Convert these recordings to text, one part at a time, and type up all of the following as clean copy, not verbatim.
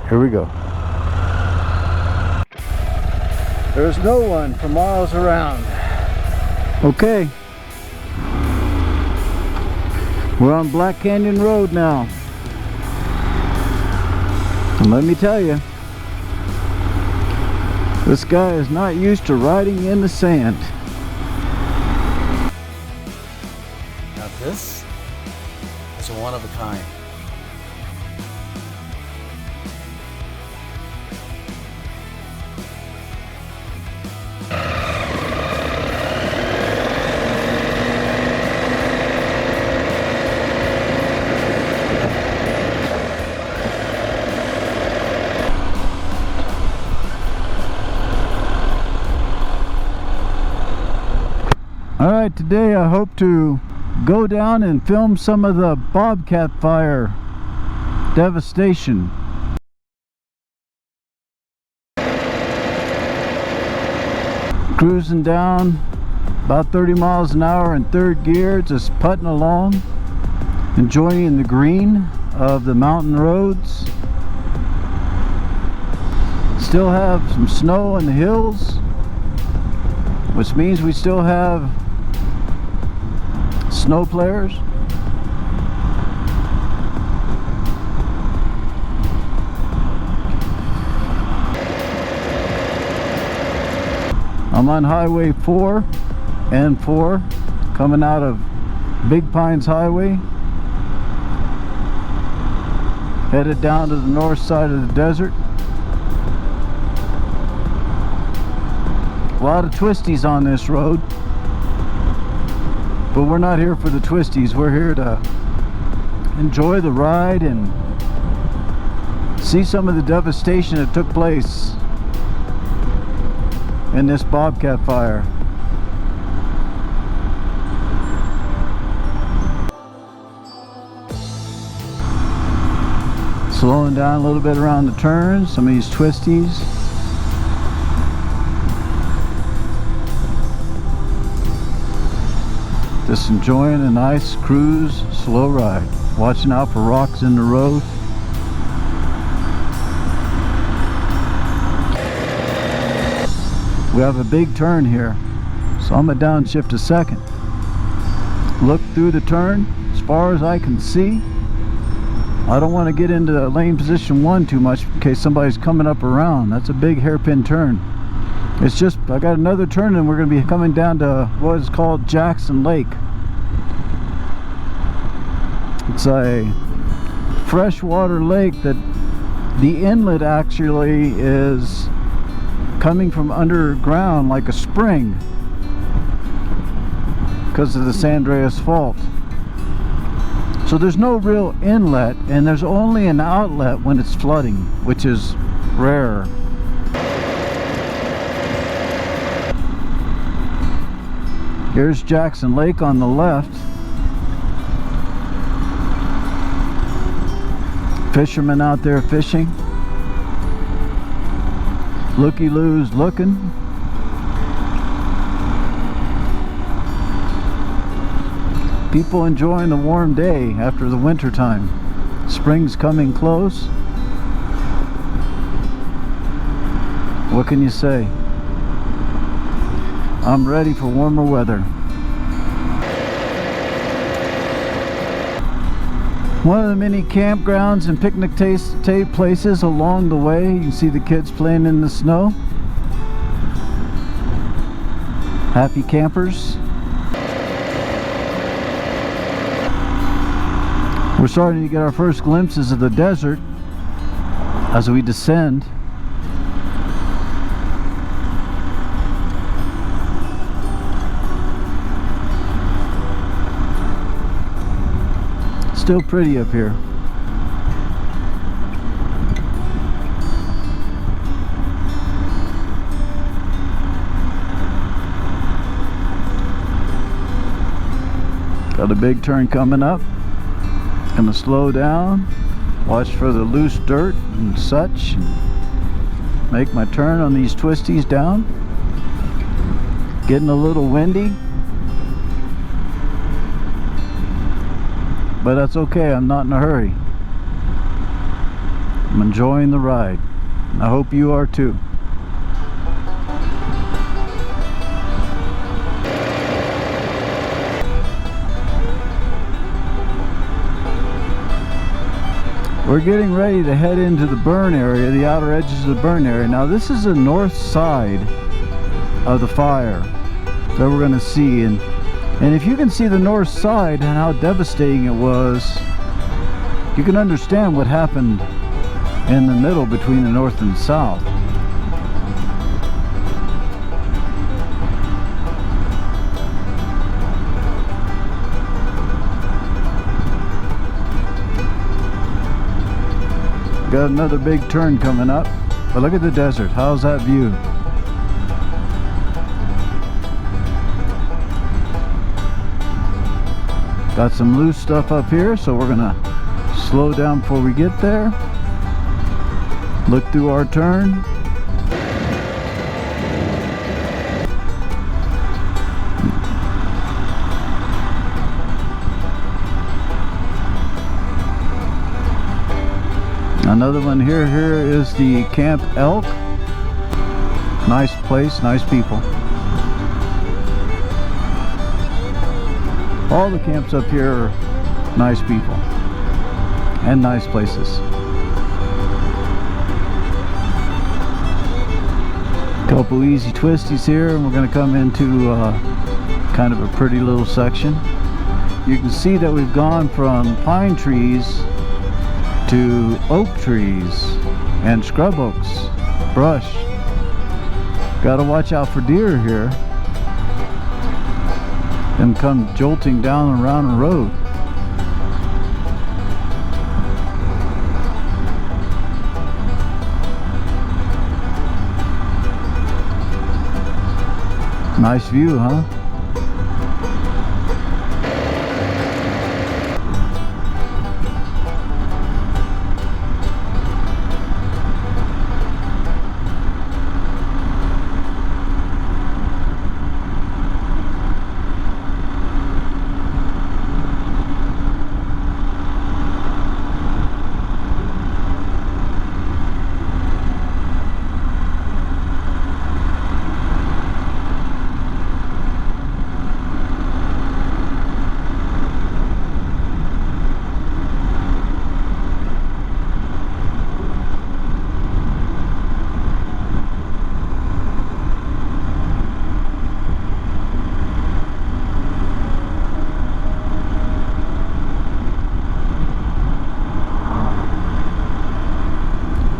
Here we go. There's no one for miles around. Okay. We're on Black Canyon Road now. And let me tell you, this guy is not used to riding in the sand. Now this is a one of a kind. Alright, today I hope to go down and film some of the Bobcat Fire devastation. Cruising down about 30 miles an hour in third gear, just putting along, enjoying the green of the mountain roads. Still have some snow in the hills, which means we still have snow players. I'm on Highway 4 and 4 coming out of Big Pines Highway, headed down to the north side of the desert. A lot of twisties on this road, but we're not here for the twisties. We're here to enjoy the ride and see some of the devastation that took place in this Bobcat fire. Slowing down a little bit around the turns, some of these twisties. Just enjoying a nice cruise, slow ride. Watching out for rocks in the road. We have a big turn here, so I'm gonna downshift a second. Look through the turn as far as I can see. I don't want to get into lane position 1 too much in case somebody's coming up around. That's a big hairpin turn. It's just, I got another turn and we're going to be coming down to what is called Jackson Lake. It's a freshwater lake that the inlet actually is coming from underground like a spring because of the San Andreas Fault. So there's no real inlet and there's only an outlet when it's flooding, which is rare. Here's Jackson Lake on the left. Fishermen out there fishing. Looky-loos looking. People enjoying the warm day after the winter time. Spring's coming close. What can you say? I'm ready for warmer weather. One of the many campgrounds and picnic places along the way. You can see the kids playing in the snow. Happy campers. We're starting to get our first glimpses of the desert as we descend. Still pretty up here. Got a big turn coming up. Gonna slow down, watch for the loose dirt and such. Make my turn on these twisties down. Getting a little windy, but that's okay, I'm not in a hurry. I'm enjoying the ride. I hope you are too. We're getting ready to head into the burn area, the outer edges of the burn area. Now this is the north side of the fire that we're going to see, and if you can see the north side and how devastating it was, you can understand what happened in the middle between the north and the south. Got another big turn coming up, but look at the desert. How's that view? Got some loose stuff up here, so we're gonna slow down before we get there. Look through our turn. Another one here. Here is the Camp Elk. Nice place, nice people. All the camps up here are nice people and nice places. Couple easy twisties here, and we're going to come into kind of a pretty little section. You can see that we've gone from pine trees to oak trees and scrub oaks, brush. Got to watch out for deer here. Them come jolting down and around the road. Nice view, huh?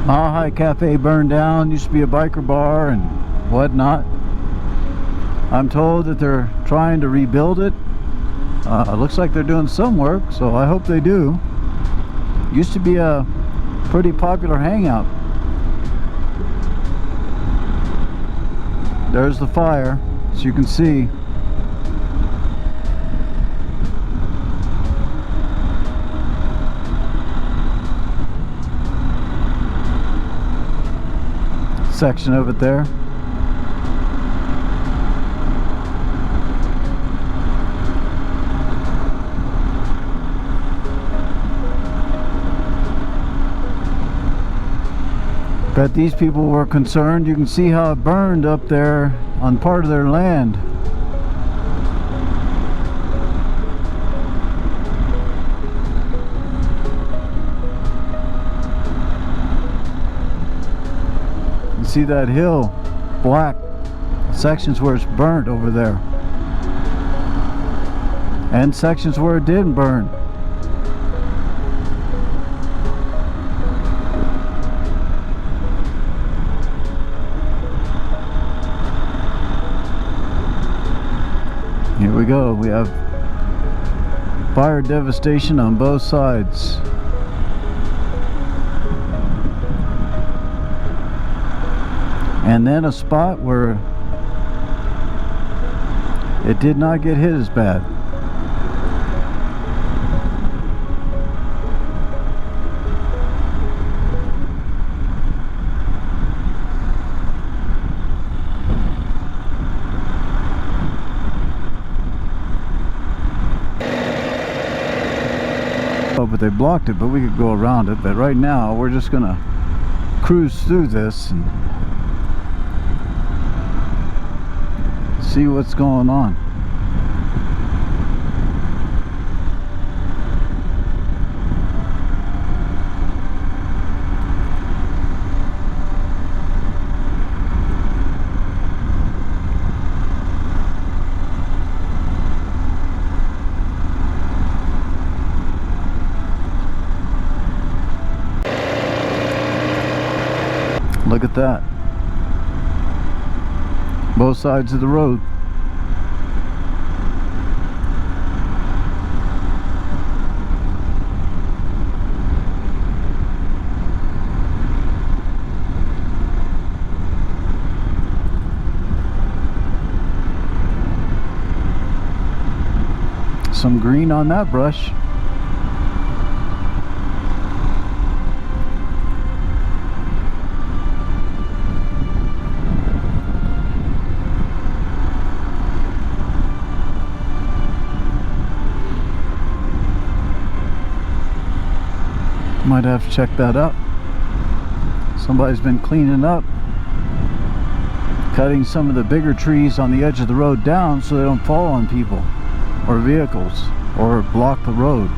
Mile High Cafe burned down. Used to be a biker bar and whatnot. I'm told that they're trying to rebuild it. Looks like they're doing some work, so I hope they do. Used to be a pretty popular hangout. There's the fire, as you can see. Section of it there. Bet these people were concerned. You can see how it burned up there on part of their land. See that hill, black sections where it's burnt over there, and sections where it didn't burn. Here we go. We have fire devastation on both sides. And then a spot where it did not get hit as bad. Oh, but they blocked it, but we could go around it. But right now we're just gonna cruise through this and see what's going on. Look at that. Both sides of the road. Some green on that brush. Might have to check that out. Somebody's been cleaning up, cutting some of the bigger trees on the edge of the road down so they don't fall on people or vehicles or block the road.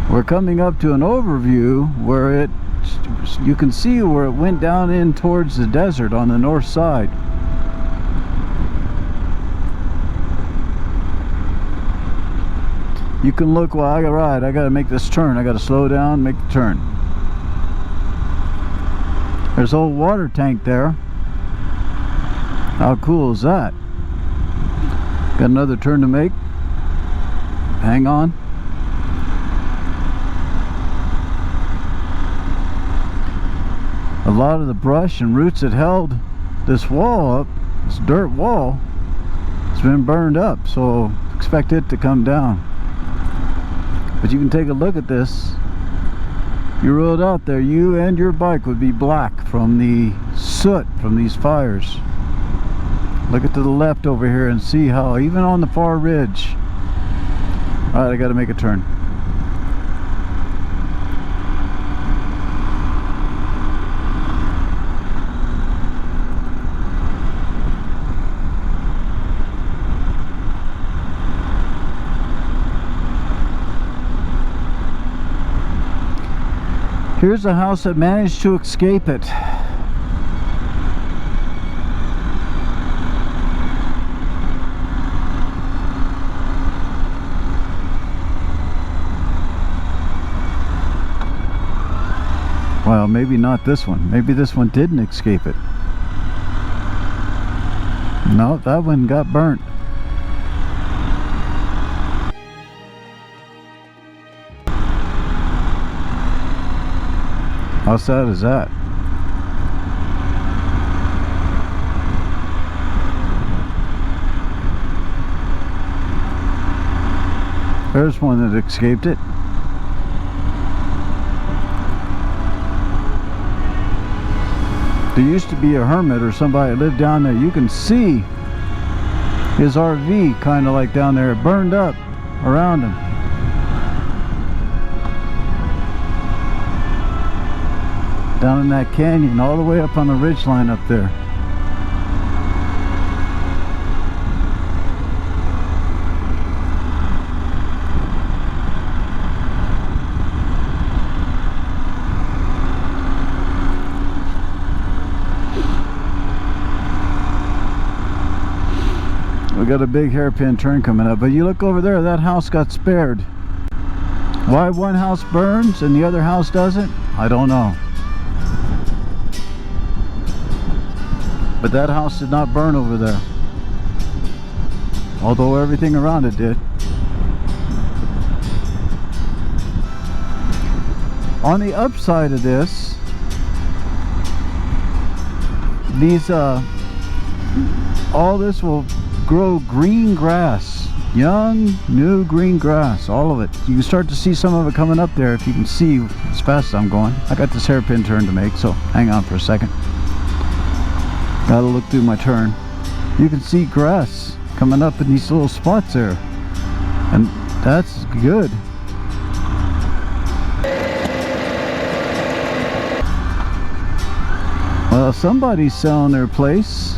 We're coming up to an overview where you can see where it went down in towards the desert on the north side. You can look while I ride. I gotta make this turn. I gotta slow down, make the turn. There's an old water tank there. How cool is that? Got another turn to make. Hang on. A lot of the brush and roots that held this wall up, this dirt wall, has been burned up, so expect it to come down. But you can take a look at this. You rode out there, you and your bike would be black from the soot from these fires. Look at to the left over here and see how even on the far ridge. Alright, I gotta make a turn. Here's a house that managed to escape it. Well, maybe not this one. Maybe this one didn't escape it. No, that one got burnt. How sad is that? There's one that escaped it. There used to be a hermit or somebody that lived down there. You can see his RV kind of like down there, burned up around him. Down in that canyon, all the way up on the ridge line up there. We got a big hairpin turn coming up, but you look over there, that house got spared. Why one house burns and the other house doesn't, I don't know. But that house did not burn over there, although everything around it did. On the upside of this, all this will grow green grass young, new green grass, all of it. You can start to see some of it coming up there if you can see as fast as I'm going. I got this hairpin turn to make, so hang on for a second. Gotta look through my turn. You can see grass coming up in these little spots there, and that's good. Well, somebody's selling their place.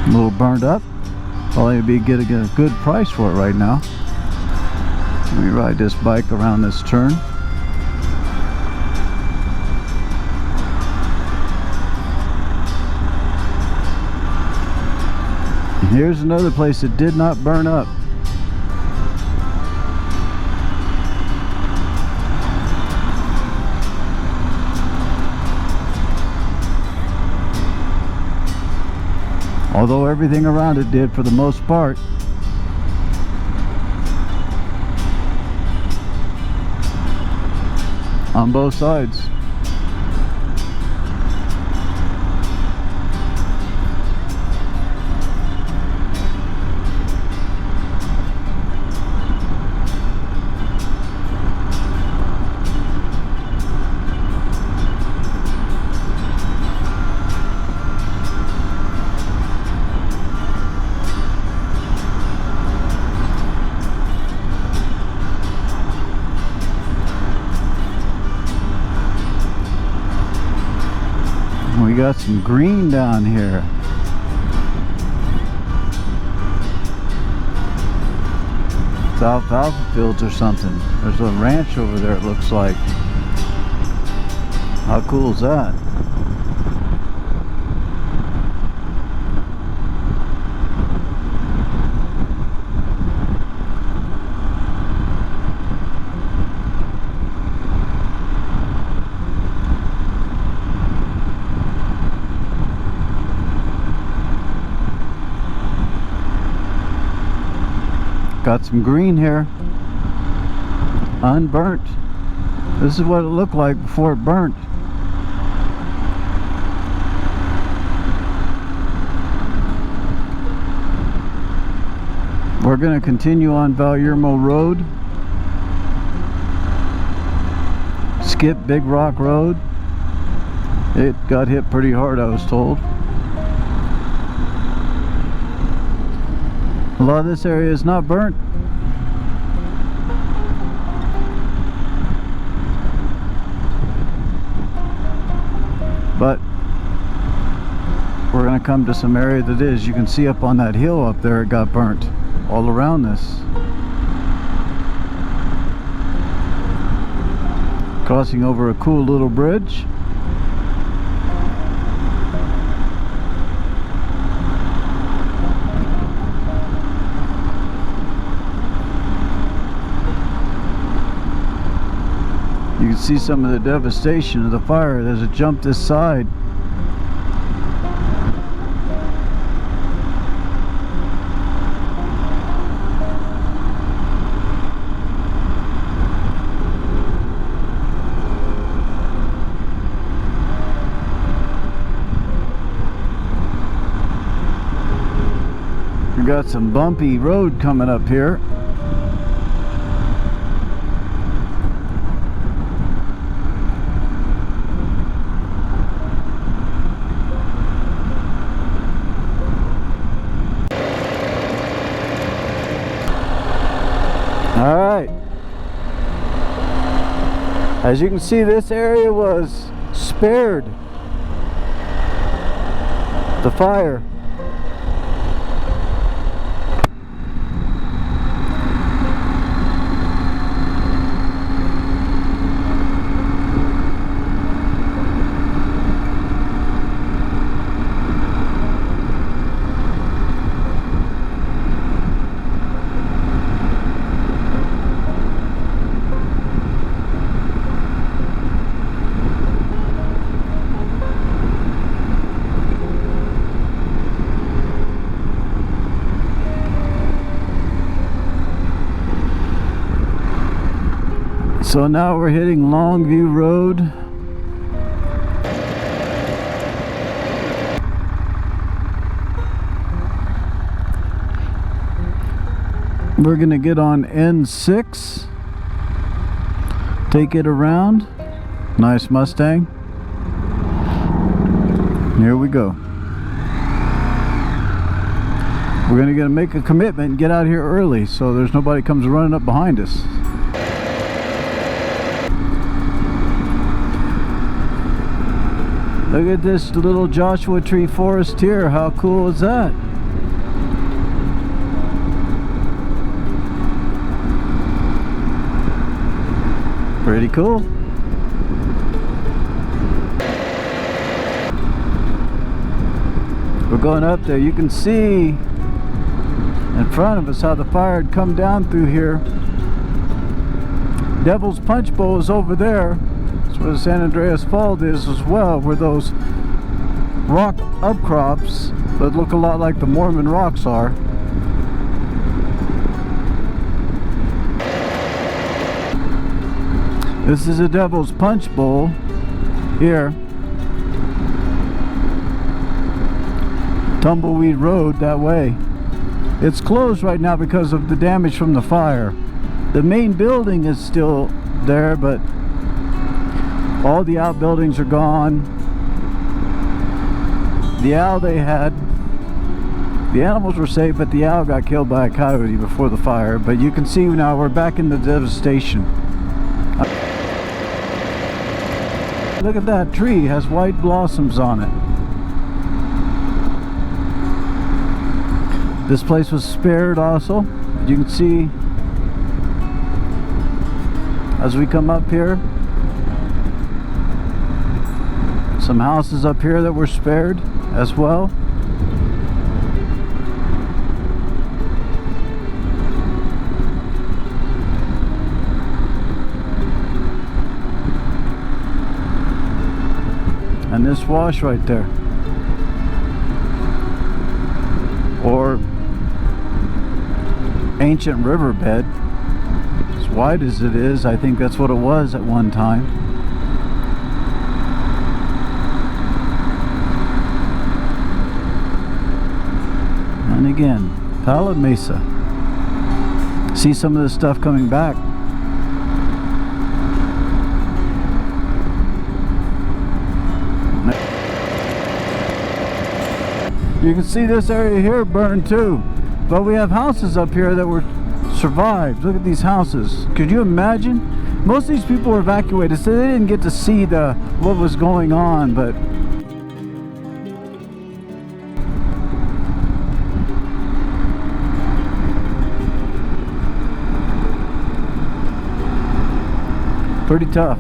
A little burned up. Probably be getting a good price for it right now. Let me ride this bike around this turn. And here's another place that did not burn up. Although everything around it did for the most part. On both sides. We got some green down here. It's alfalfa fields or something. There's a ranch over there, it looks like. How cool is that? Got some green here, unburnt. This is what it looked like before it burnt. We're going to continue on Valiermo Road, skip Big Rock Road. It got hit pretty hard, I was told. A lot of this area is not burnt. But we're going to come to some area that is. You can see up on that hill up there it got burnt all around this. Crossing over a cool little bridge. You can see some of the devastation of the fire. There's a jump this side. We got some bumpy road coming up here. Alright, as you can see, this area was spared the fire. So now we're hitting Longview Road. We're gonna get on N6, take it around. Nice Mustang. Here we go. We're gonna make a commitment and get out here early so there's nobody comes running up behind us. Look at this little Joshua Tree forest here. How cool is that? Pretty cool. We're going up there. You can see in front of us how the fire had come down through here. Devil's Punch Bowl is over there. That's where the San Andreas Fault is as well, where those rock upcrops that look a lot like the Mormon rocks are. This is a Devil's Punch Bowl here. Tumbleweed Road that way. It's closed right now because of the damage from the fire. The main building is still there, but all the outbuildings are gone. The owl they had, the animals were safe, but the owl got killed by a coyote before the fire. But you can see now we're back in the devastation. Look at that tree, it has white blossoms on it. This place was spared also. You can see as we come up here, some houses up here that were spared as well. And this wash right there, or ancient riverbed, as wide as it is, I think that's what it was at one time. And again, Palo Mesa. See some of this stuff coming back. You can see this area here burned too, but we have houses up here that were survived. Look at these houses. Could you imagine? Most of these people were evacuated, so they didn't get to see what was going on, but pretty tough.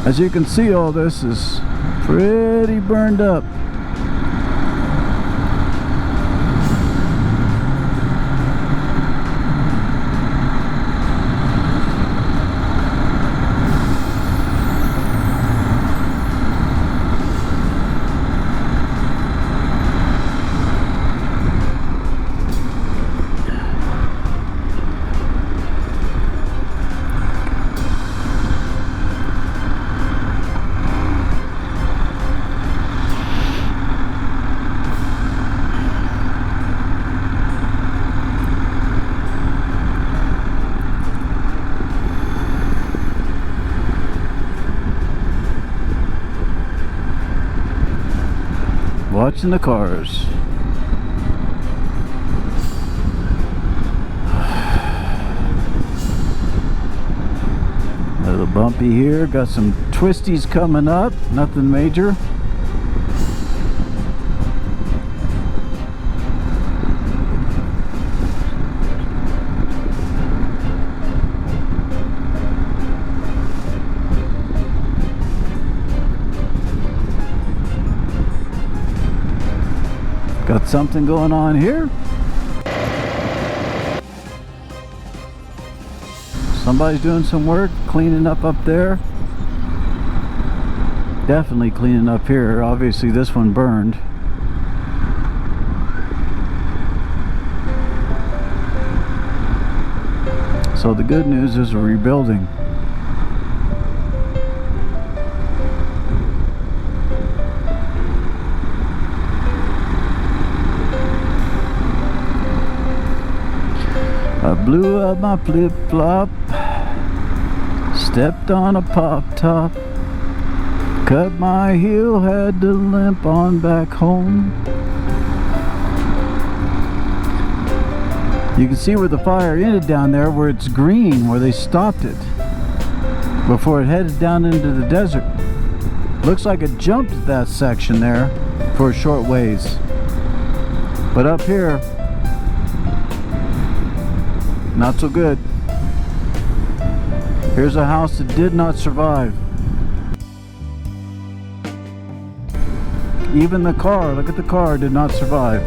As you can see, all this is pretty burned up. Watching the cars. A little bumpy here. Got some twisties coming up. Nothing major. Got something going on here. Somebody's doing some work, cleaning up there. Definitely cleaning up here. Obviously this one burned. So the good news is we're rebuilding. I blew up my flip-flop, stepped on a pop-top, cut my heel, had to limp on back home. You can see where the fire ended down there, where it's green, where they stopped it before it headed down into the desert. Looks like it jumped that section there for a short ways. But up here, not so good. Here's a house that did not survive. Even the car, look at the car, did not survive.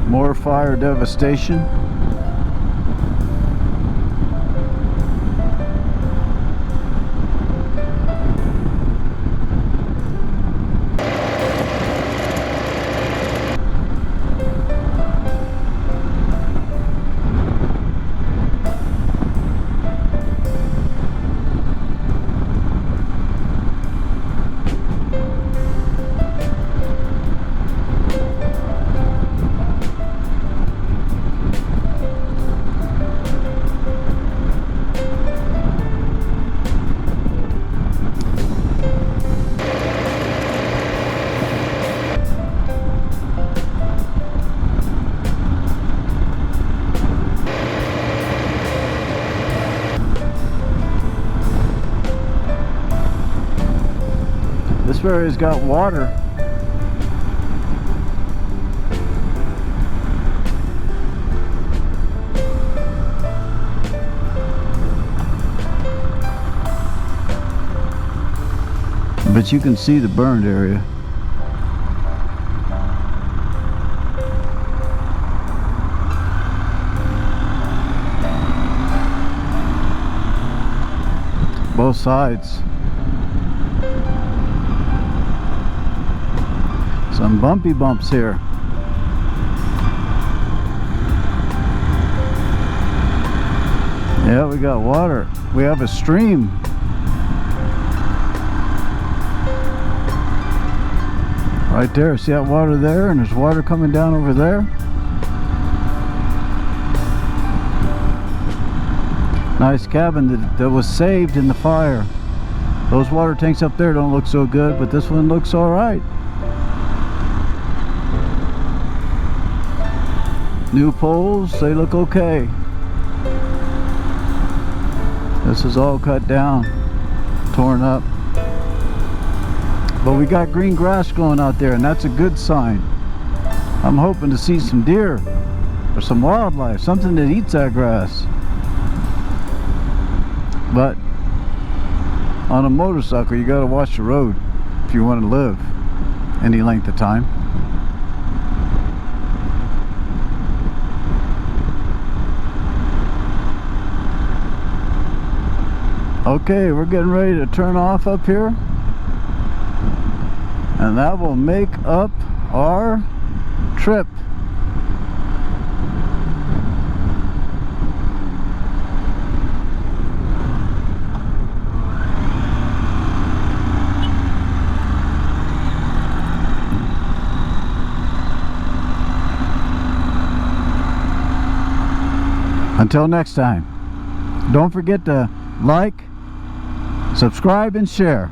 More fire devastation. This area's got water. But you can see the burned area. Both sides. Some bumpy bumps here. Yeah, we got water. We have a stream. Right there, see that water there? And there's water coming down over there. Nice cabin that was saved in the fire. Those water tanks up there don't look so good, but this one looks all right. New poles, they look okay. This is all cut down, torn up. But we got green grass growing out there, and that's a good sign. I'm hoping to see some deer or some wildlife, something that eats that grass. But on a motorcycle, you gotta watch the road if you want to live any length of time. Okay, we're getting ready to turn off up here, and that will make up our trip. Until next time, don't forget to like, subscribe, and share.